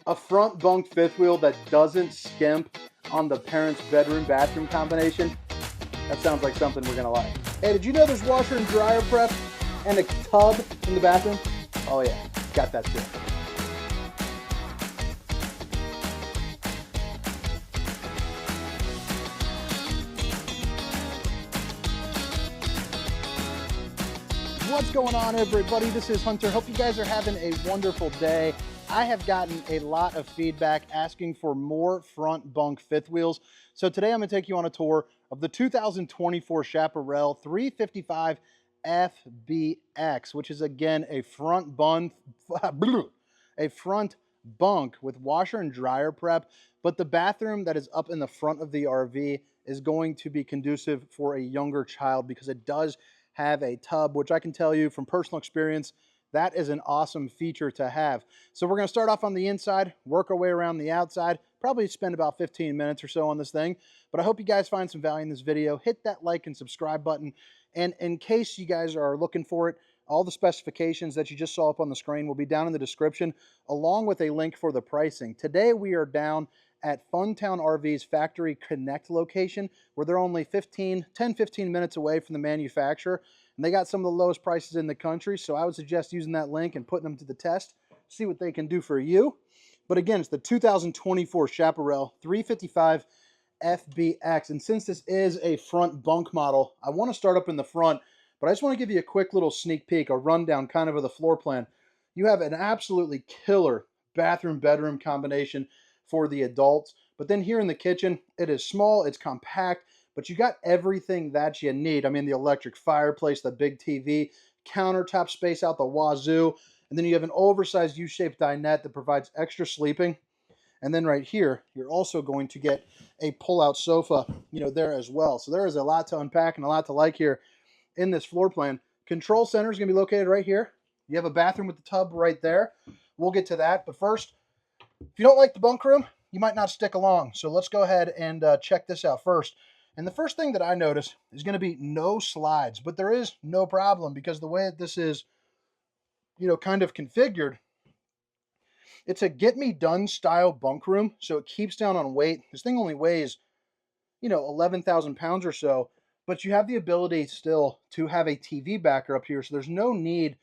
A front bunk fifth wheel that doesn't skimp on the parents' bedroom-bathroom combination. That sounds like something we're gonna like. Hey, did you know there's washer and dryer prep and a tub in the bathroom? Oh yeah, got that too. What's going on, everybody? This is Hunter. Hope you guys are having a wonderful day. I have gotten a lot of feedback asking for more front bunk fifth wheels. So today I'm going to take you on a tour of the 2024 Chaparral 355FBX, which is again a front bunk with washer and dryer prep. But the bathroom that is up in the front of the RV is going to be conducive for a younger child because it does have a tub, which I can tell you from personal experience, that is an awesome feature to have. So we're going to start off on the inside, work our way around the outside, probably spend about 15 minutes or so on this thing. But I hope you guys find some value in this video. Hit that like and subscribe button. And in case you guys are looking for it, all the specifications that you just saw up on the screen will be down in the description, along with a link for the pricing. Today we are down at Funtown RV's Factory Connect location, where they're only 10-15 minutes away from the manufacturer, and they got some of the lowest prices in the country. So I would suggest using that link and putting them to the test, see what they can do for you. But again, it's the 2024 Chaparral 355 FBX, and since this is a front bunk model, I want to start up in the front, but I just want to give you a quick little sneak peek, a rundown kind of the floor plan. You have an absolutely killer bathroom-bedroom combination for the adults. But then here in the kitchen, it is small, it's compact, but you got everything that you need. I mean, the electric fireplace, the big TV, countertop space out the wazoo, and then you have an oversized U-shaped dinette that provides extra sleeping. And then right here, you're also going to get a pull-out sofa, there as well. So there is a lot to unpack and a lot to like here in this floor plan. Control center is going to be located right here. You have a bathroom with the tub right there. We'll get to that, but first, if you don't like the bunk room, you might not stick along. So let's go ahead and check this out first. And the first thing that I notice is going to be no slides, but there is no problem because the way that this is, kind of configured, it's a get me done style bunk room. So it keeps down on weight. This thing only weighs, 11,000 pounds or so, but you have the ability still to have a TV backer up here. So there's no need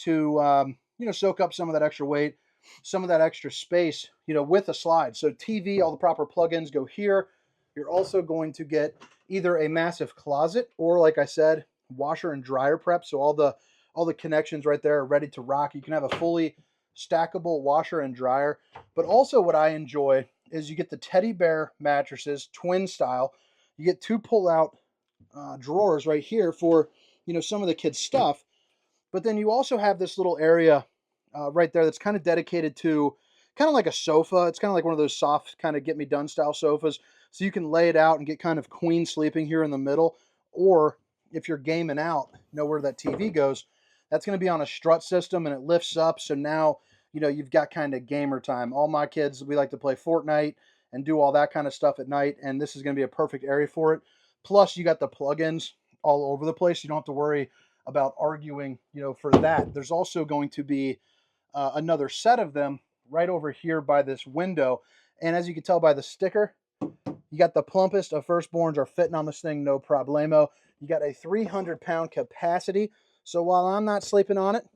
to, soak up some of that extra weight, some of that extra space, with a slide. So TV, all the proper plugins go here. You're also going to get either a massive closet or, like I said, washer and dryer prep. So all the connections right there are ready to rock. You can have a fully stackable washer and dryer. But also what I enjoy is you get the teddy bear mattresses, twin style. You get two pull-out drawers right here for, some of the kids' stuff. But then you also have this little area right there that's kind of dedicated to kind of like a sofa. It's kind of like one of those soft kind of get me done style sofas. So you can lay it out and get kind of queen sleeping here in the middle. Or if you're gaming out, where that TV goes, that's going to be on a strut system and it lifts up. So now, you've got kind of gamer time. All my kids, we like to play Fortnite and do all that kind of stuff at night. And this is going to be a perfect area for it. Plus you got the plugins all over the place. You don't have to worry about arguing, for that. There's also going to be another set of them right over here by this window. And as you can tell by the sticker, you got the plumpest of firstborns are fitting on this thing, no problemo. You got a 300-pound capacity. So while I'm not sleeping on it,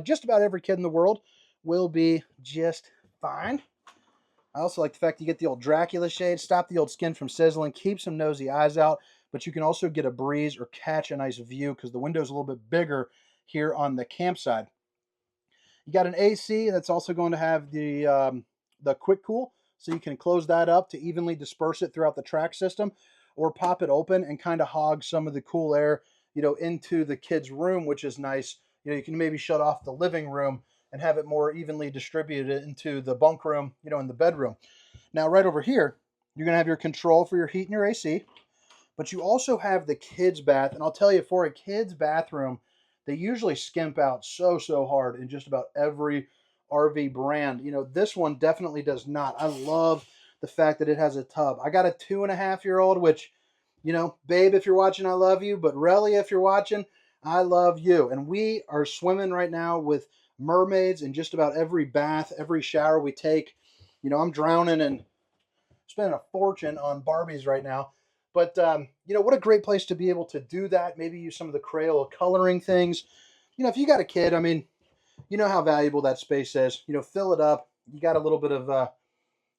just about every kid in the world will be just fine. I also like the fact you get the old Dracula shade, stop the old skin from sizzling, keep some nosy eyes out, but you can also get a breeze or catch a nice view because the window's a little bit bigger here on the campsite. You got an AC that's also going to have the quick cool, so you can close that up to evenly disperse it throughout the track system, or pop it open and kind of hog some of the cool air, into the kids' room, which is nice. You can maybe shut off the living room and have it more evenly distributed into the bunk room, in the bedroom. Now, right over here, you're going to have your control for your heat and your AC, but you also have the kids' bath. And I'll tell you, for a kids' bathroom, they usually skimp out so hard in just about every RV brand. This one definitely does not. I love the fact that it has a tub. I got a 2.5-year-old, which, babe, if you're watching, I love you. But really, if you're watching, I love you. And we are swimming right now with mermaids in just about every bath, every shower we take. You know, I'm drowning and spending a fortune on Barbies right now. But, you know, what a great place to be able to do that. Maybe use some of the Crayola coloring things. You know, if you got a kid, I mean, you know how valuable that space is. You know, fill it up. You got a little bit of,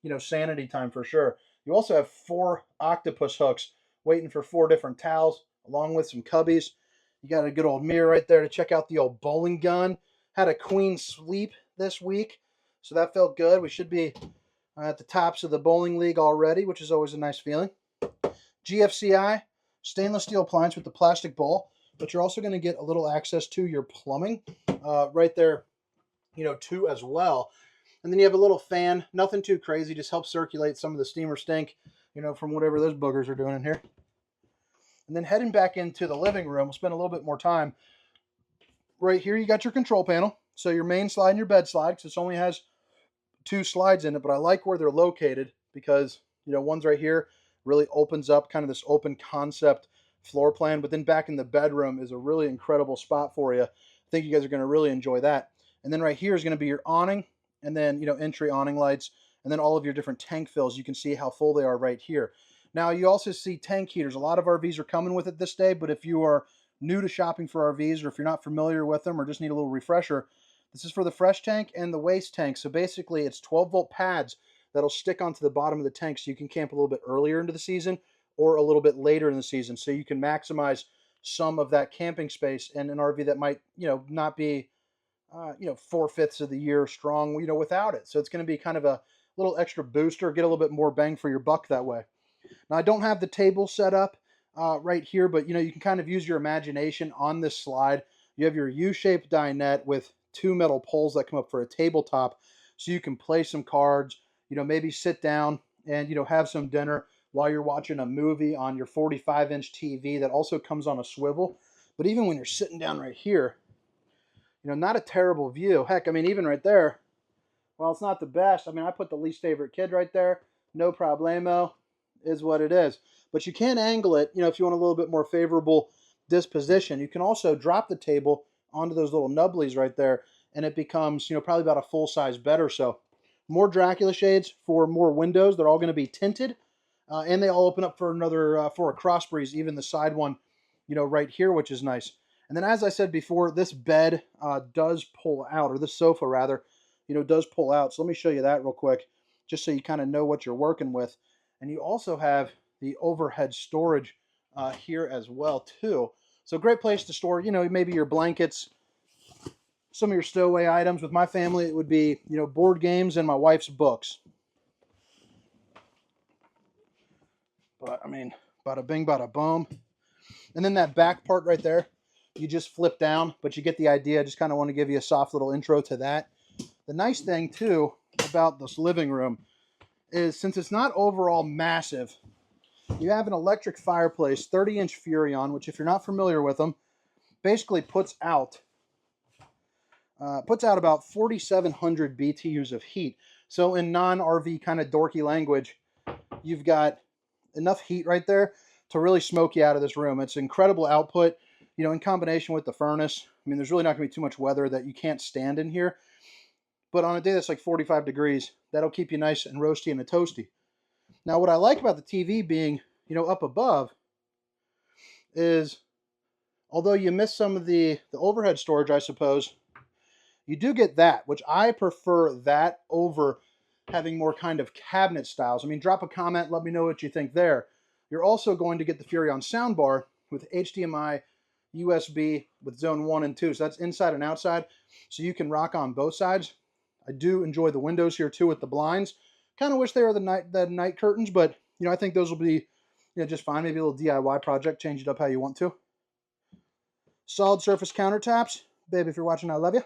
you know, sanity time for sure. You also have 4 octopus hooks waiting for 4 different towels, along with some cubbies. You got a good old mirror right there to check out the old bowling gun. Had a queen sleep this week, so that felt good. We should be at the tops of the bowling league already, which is always a nice feeling. GFCI, stainless steel appliance with the plastic bowl, but you're also going to get a little access to your plumbing right there, you know, too, as well. And then you have a little fan, nothing too crazy, just helps circulate some of the steam or stink, you know, from whatever those boogers are doing in here. And then heading back into the living room, we'll spend a little bit more time. Right here, you got your control panel. So your main slide and your bed slide, because it only has 2 slides in it, but I like where they're located because, you know, one's right here, really opens up kind of this open concept floor plan, but then back in the bedroom is a really incredible spot for you. I think you guys are going to really enjoy that. And then right here is going to be your awning, and then, you know, entry awning lights, and then all of your different tank fills. You can see how full they are right here. Now, you also see tank heaters. A lot of RVs are coming with it this day, but if you are new to shopping for RVs, or if you're not familiar with them, or just need a little refresher, this is for the fresh tank and the waste tank. So basically, it's 12-volt pads that'll stick onto the bottom of the tank so you can camp a little bit earlier into the season or a little bit later in the season. So you can maximize some of that camping space in an RV that might, you know, not be, you know, 4/5 of the year strong, you know, without it. So it's going to be kind of a little extra booster, get a little bit more bang for your buck that way. Now, I don't have the table set up right here, but, you know, you can kind of use your imagination on this slide. You have your U-shaped dinette with 2 metal poles that come up for a tabletop, so you can play some cards, you know, maybe sit down and, you know, have some dinner while you're watching a movie on your 45-inch TV that also comes on a swivel. But even when you're sitting down right here, you know, not a terrible view. Heck, I mean, even right there, well, it's not the best. I mean, I put the least favorite kid right there. No problemo, is what it is. But you can angle it, you know, if you want a little bit more favorable disposition. You can also drop the table onto those little nubblies right there, and it becomes, you know, probably about a full-size bed or so. More Dracula shades for more windows. They're all going to be tinted, and they all open up for another, for a cross breeze, even the side one, you know, right here, which is nice. And then, as I said before, this bed does pull out, or this sofa rather, you know, does pull out. So let me show you that real quick, just so you kind of know what you're working with. And you also have the overhead storage here as well too. So great place to store, you know, maybe your blankets, some of your stowaway items. With my family, it would be, you know, board games and my wife's books. But I mean, bada bing, bada boom. And then that back part right there, you just flip down, but you get the idea. I just kind of want to give you a soft little intro to that. The nice thing too about this living room is, since it's not overall massive, you have an electric fireplace, 30-inch Furrion, which, if you're not familiar with them, basically puts out about 4,700 BTUs of heat. So in non-RV kind of dorky language, you've got enough heat right there to really smoke you out of this room. It's incredible output, you know, in combination with the furnace. I mean, there's really not going to be too much weather that you can't stand in here. But on a day that's like 45 degrees, that'll keep you nice and roasty and toasty. Now, what I like about the TV being, you know, up above is, although you miss some of the overhead storage, I suppose, you do get that, which I prefer that over having more kind of cabinet styles. I mean, drop a comment, let me know what you think there. You're also going to get the Furrion soundbar with HDMI, USB with zone 1 and 2. So that's inside and outside. So you can rock on both sides. I do enjoy the windows here too with the blinds. Kind of wish they were the night curtains, but, you know, I think those will be, you know, just fine. Maybe a little DIY project, change it up how you want to. Solid surface countertops. Babe, if you're watching, I love you.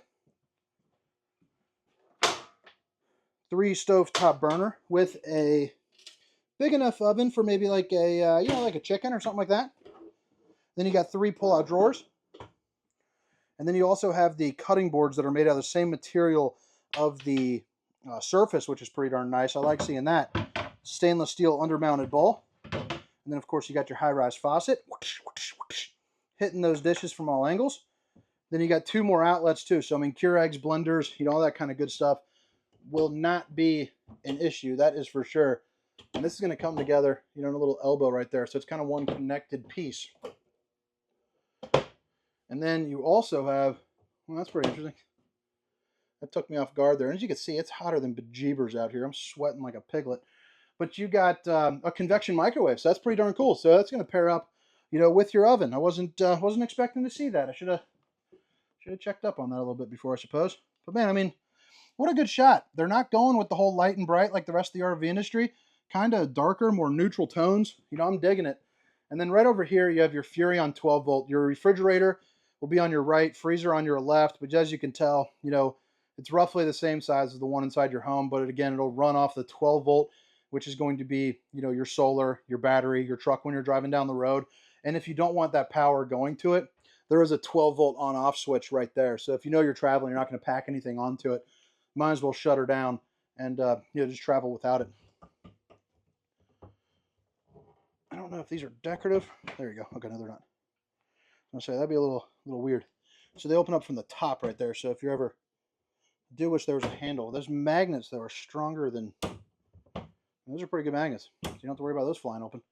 3 stovetop burner with a big enough oven for maybe like a, you know, like a chicken or something like that. Then you got 3 pull-out drawers. And then you also have the cutting boards that are made out of the same material of the surface, which is pretty darn nice. I like seeing that. Stainless steel undermounted bowl. And then, of course, you got your high-rise faucet. Whoosh, whoosh, whoosh, hitting those dishes from all angles. Then you got 2 more outlets, too. So, I mean, Keurigs, blenders, you know, all that kind of good stuff. will not be an issue. That is for sure. And this is going to come together, you know, in a little elbow right there. So it's kind of one connected piece. And then you also have, well, that's pretty interesting. That took me off guard there. And as you can see, it's hotter than bejeebers out here. I'm sweating like a piglet. But you got a convection microwave, so that's pretty darn cool. So that's going to pair up, you know, with your oven. I wasn't expecting to see that. I should have checked up on that a little bit before, I suppose. But man, I mean, what a good shot. They're not going with the whole light and bright like the rest of the RV industry. Kind of darker, more neutral tones. You know, I'm digging it. And then right over here, you have your Furrion 12 volt. Your refrigerator will be on your right, freezer on your left. But as you can tell, you know, it's roughly the same size as the one inside your home. But again, it'll run off the 12 volt, which is going to be, you know, your solar, your battery, your truck when you're driving down the road. And if you don't want that power going to it, there is a 12 volt on off switch right there. So if you know you're traveling, you're not going to pack anything onto it, might as well shut her down and you know, just travel without it. I don't know if these are decorative. There you go. Okay, no, they're not. I'll say that'd be a little weird. So they open up from the top right there. So if you ever do wish there was a handle, those magnets that are stronger than, those are pretty good magnets. So you don't have to worry about those flying open.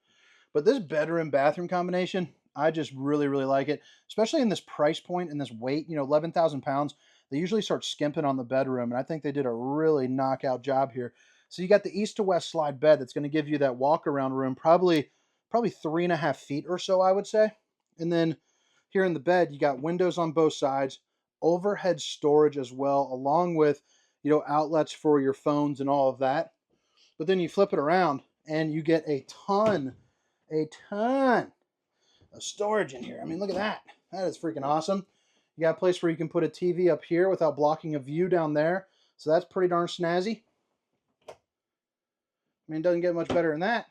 But this bedroom bathroom combination, I just really like it, especially in this price point and this weight. You know, 11,000 pounds. They usually start skimping on the bedroom, and I think they did a really knockout job here. So you got the east to west slide bed that's going to give you that walk around room, probably 3.5 feet or so, I would say. And then here in the bed, you got windows on both sides, overhead storage as well, along with, you know, outlets for your phones and all of that. But then you flip it around and you get a ton of storage in here. I mean, look at that. That is freaking awesome. You got a place where you can put a TV up here without blocking a view down there. So that's pretty darn snazzy. I mean, it doesn't get much better than that.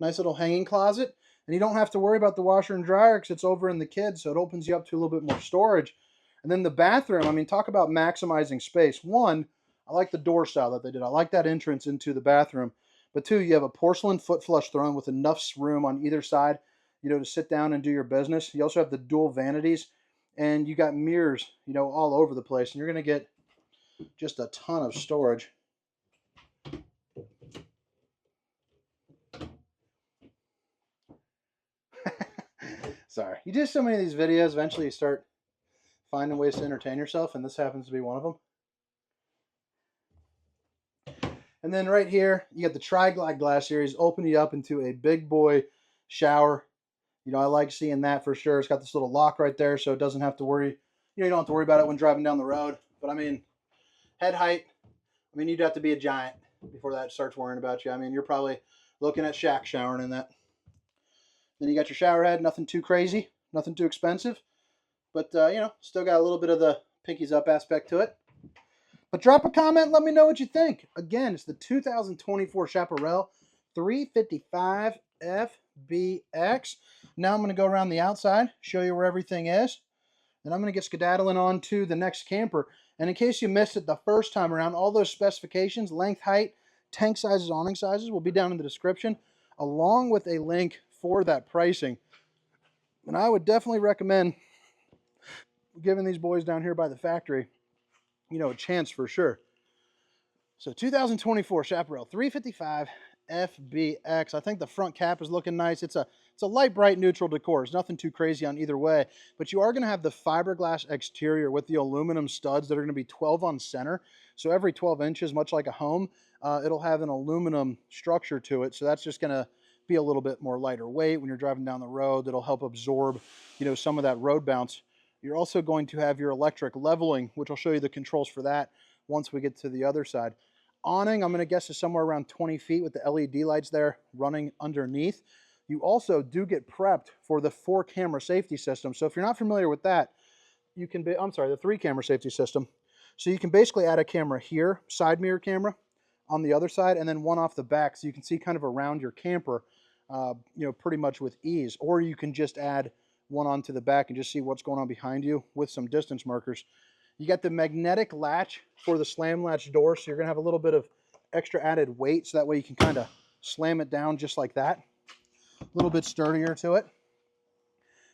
Nice little hanging closet. And you don't have to worry about the washer and dryer because it's over in the kids, so it opens you up to a little bit more storage. And then the bathroom, I mean, talk about maximizing space. One, I like the door style that they did. I like that entrance into the bathroom. But two, you have a porcelain foot flush throne with enough room on either side, you know, to sit down and do your business. You also have the dual vanities, and you got mirrors, you know, all over the place. And you're going to get just a ton of storage. Sorry. You do so many of these videos, eventually you start finding ways to entertain yourself, and this happens to be one of them. And then right here, you got the Tri-Glide glass series, open you up into a big boy shower. You know, I like seeing that for sure. It's got this little lock right there, so it doesn't have to worry. You know, you don't have to worry about it when driving down the road. But I mean, head height, I mean, you'd have to be a giant before that starts worrying about you. I mean, you're probably looking at Shaq showering in that. Then you got your shower head, nothing too crazy, nothing too expensive. But, you know, still got a little bit of the pinkies up aspect to it. But drop a comment, let me know what you think. Again, it's the 2024 Chaparral 355FBX. Now I'm going to go around the outside, show you where everything is. Then I'm going to get skedaddling on to the next camper. And in case you missed it the first time around, all those specifications, length, height, tank sizes, awning sizes will be down in the description, along with a link for that pricing. And I would definitely recommend giving these boys down here by the factory, you know, a chance for sure. So 2024 Chaparral 355 FBX. I think the front cap is looking nice. It's a light, bright, neutral decor. It's nothing too crazy on either way. But you are going to have the fiberglass exterior with the aluminum studs that are going to be 12 on center. So every 12 inches, much like a home, it'll have an aluminum structure to it. So that's just going to be a little bit more lighter weight when you're driving down the road. That'll help absorb, you know, some of that road bounce. You're also going to have your electric leveling, which I'll show you the controls for that once we get to the other side. Awning, I'm going to guess, is somewhere around 20 feet with the LED lights there running underneath. You also do get prepped for the 4-camera safety system. So if you're not familiar with that, you can be, I'm sorry, the 3-camera safety system. So you can basically add a camera here, side mirror camera on the other side, and then one off the back so you can see kind of around your camper, you know, pretty much with ease. Or you can just add one onto the back and just see what's going on behind you with some distance markers. You got the magnetic latch for the slam latch door, so you're going to have a little bit of extra added weight, so that way you can kind of slam it down just like that. A little bit sturdier to it.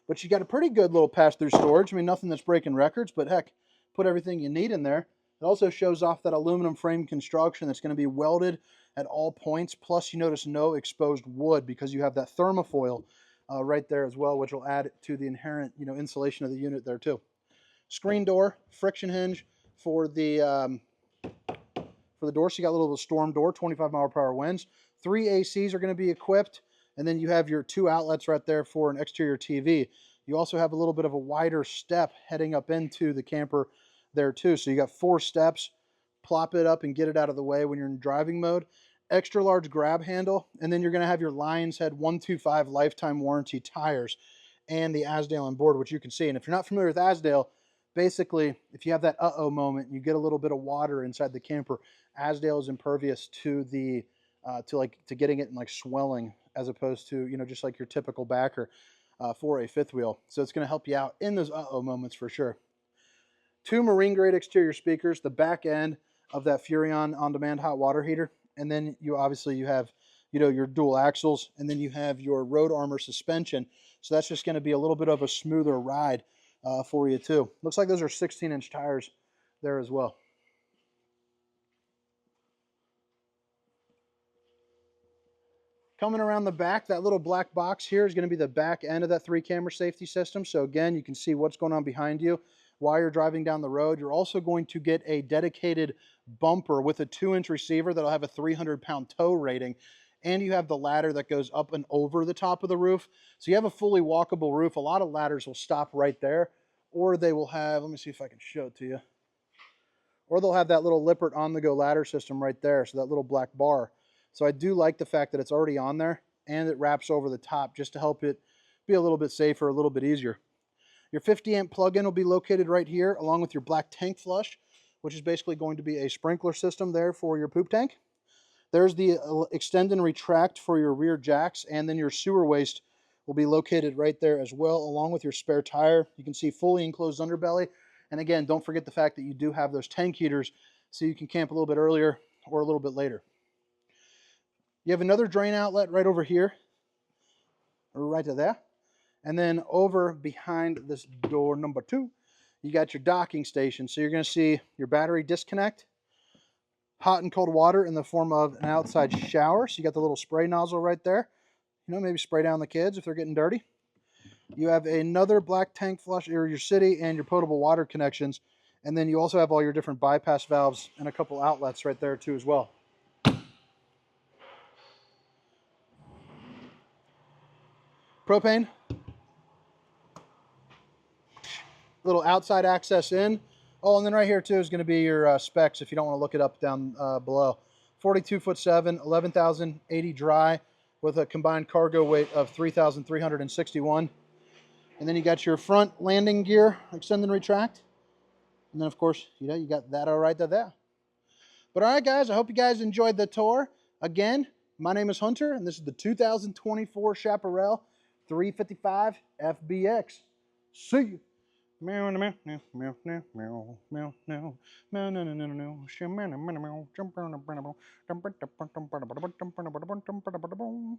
But you got a pretty good little pass-through storage. I mean, nothing that's breaking records, but heck, put everything you need in there. It also shows off that aluminum frame construction that's going to be welded at all points. Plus, you notice no exposed wood because you have that thermofoil right there as well, which will add to the inherent, insulation of the unit there too. Screen door, friction hinge for the door. So you got a little storm door, 25-mile-per-hour winds. 3 ACs are going to be equipped, and then you have your 2 outlets right there for an exterior TV. You also have a little bit of a wider step heading up into the camper there too. So you got 4 steps. Plop it up and get it out of the way when you're in driving mode. Extra large grab handle, and then you're going to have your Lion's Head 125 lifetime warranty tires and the Azdale on board, which you can see. And if you're not familiar with Azdale, basically, if you have that uh-oh moment, you get a little bit of water inside the camper. Azdale is impervious to the to getting it in like swelling, as opposed to just like your typical backer for a fifth wheel. So it's going to help you out in those uh-oh moments for sure. 2 marine grade exterior speakers, the back end of that Furrion on-demand hot water heater, and then you have your dual axles, and then you have your road armor suspension. So that's just going to be a little bit of a smoother ride for you too. Looks like those are 16-inch tires there as well. Coming around the back, that little black box here is going to be the back end of that 3-camera safety system. So again, you can see what's going on behind you while you're driving down the road. You're also going to get a dedicated bumper with a 2-inch receiver that'll have a 300-pound tow rating. And you have the ladder that goes up and over the top of the roof. So you have a fully walkable roof. A lot of ladders will stop right there, or they will have, let me see if I can show it to you, or they'll have that little Lippert on-the-go ladder system right there, so that little black bar. So I do like the fact that it's already on there and it wraps over the top just to help it be a little bit safer, a little bit easier. Your 50-amp plug-in will be located right here along with your black tank flush, which is basically going to be a sprinkler system there for your poop tank. There's the extend and retract for your rear jacks, and then your sewer waste will be located right there as well, along with your spare tire. You can see fully enclosed underbelly. And again, don't forget the fact that you do have those tank heaters so you can camp a little bit earlier or a little bit later. You have another drain outlet right over here, or right to there. And then over behind this door number 2, you got your docking station. So you're going to see your battery disconnect, hot and cold water in the form of an outside shower. So you got the little spray nozzle right there. Maybe spray down the kids if they're getting dirty. You have another black tank flush, or your city and your potable water connections. And then you also have all your different bypass valves and a couple outlets right there too as well. Propane. Little outside access in. Oh, and then right here too is going to be your specs if you don't want to look it up down below. 42'7", 11,080 dry with a combined cargo weight of 3,361. And then you got your front landing gear, extend and retract. And then of course, you got that all right there. But all right, guys, I hope you guys enjoyed the tour. Again, my name is Hunter, and this is the 2024 Chaparral 355 FBX. See you. Meow meow meow meow meow meow meow meow meow meow meow meow meow